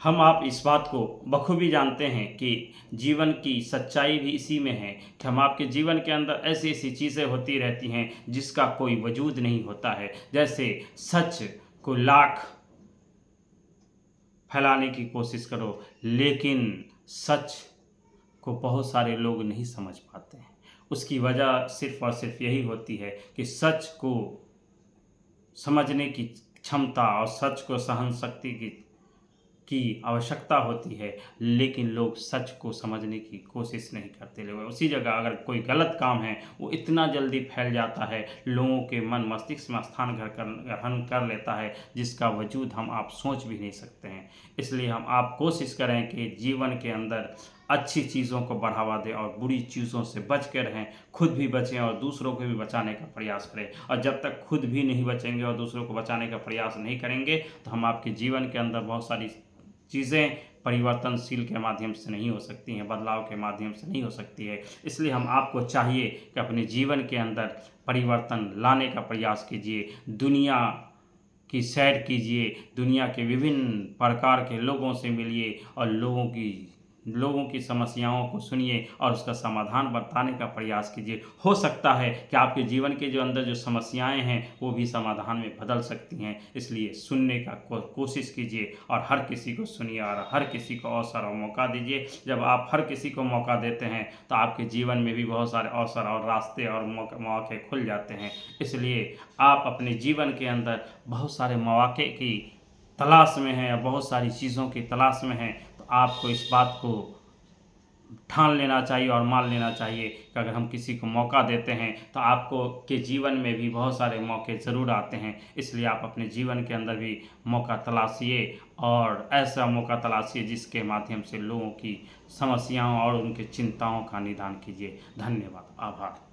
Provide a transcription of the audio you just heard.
हम आप इस बात को बखूबी जानते हैं कि जीवन की सच्चाई भी इसी में है कि हम आपके जीवन के अंदर ऐसी ऐसी चीज़ें होती रहती हैं जिसका कोई वजूद नहीं होता है। जैसे सच को लाख फैलाने की कोशिश करो, लेकिन सच को बहुत सारे लोग नहीं समझ पाते हैं। उसकी वजह सिर्फ़ और सिर्फ यही होती है कि सच को समझने की क्षमता और सच को सहन शक्ति की आवश्यकता होती है, लेकिन लोग सच को समझने की कोशिश नहीं करते। लोग उसी जगह अगर कोई गलत काम है वो इतना जल्दी फैल जाता है, लोगों के मन मस्तिष्क में स्थान ग्रहण कर लेता है जिसका वजूद हम आप सोच भी नहीं सकते हैं। इसलिए हम आप कोशिश करें कि जीवन के अंदर अच्छी चीज़ों को बढ़ावा दें और बुरी चीज़ों से बच के रहें, खुद भी बचें और दूसरों को भी बचाने का प्रयास करें। और जब तक खुद भी नहीं बचेंगे और दूसरों को बचाने का प्रयास नहीं करेंगे तो हम आपके जीवन के अंदर बहुत सारी चीज़ें परिवर्तनशील के माध्यम से नहीं हो सकती हैं, बदलाव के माध्यम से नहीं हो सकती है। इसलिए हम आपको चाहिए कि अपने जीवन के अंदर परिवर्तन लाने का प्रयास कीजिए, दुनिया की सैर कीजिए, दुनिया के विभिन्न प्रकार के लोगों से मिलिए और लोगों की समस्याओं को सुनिए और उसका समाधान बताने का प्रयास कीजिए। हो सकता है कि आपके जीवन के जो अंदर जो समस्याएं हैं वो भी समाधान में बदल सकती हैं। इसलिए सुनने का कोशिश कीजिए और हर किसी को सुनिए और हर किसी को अवसर और मौका दीजिए। जब आप हर किसी को मौका देते हैं तो आपके जीवन में भी बहुत सारे अवसर और रास्ते और मौके खुल जाते हैं। इसलिए आप अपने जीवन के अंदर बहुत सारे मौके की तलाश में हैं या बहुत सारी चीज़ों की तलाश में हैं, तो आपको इस बात को ठान लेना चाहिए और मान लेना चाहिए कि अगर हम किसी को मौका देते हैं तो आपको के जीवन में भी बहुत सारे मौके ज़रूर आते हैं। इसलिए आप अपने जीवन के अंदर भी मौका तलाशिए और ऐसा मौका तलाशिए जिसके माध्यम से लोगों की समस्याओं और उनकी चिंताओं का निदान कीजिए। धन्यवाद, आभार।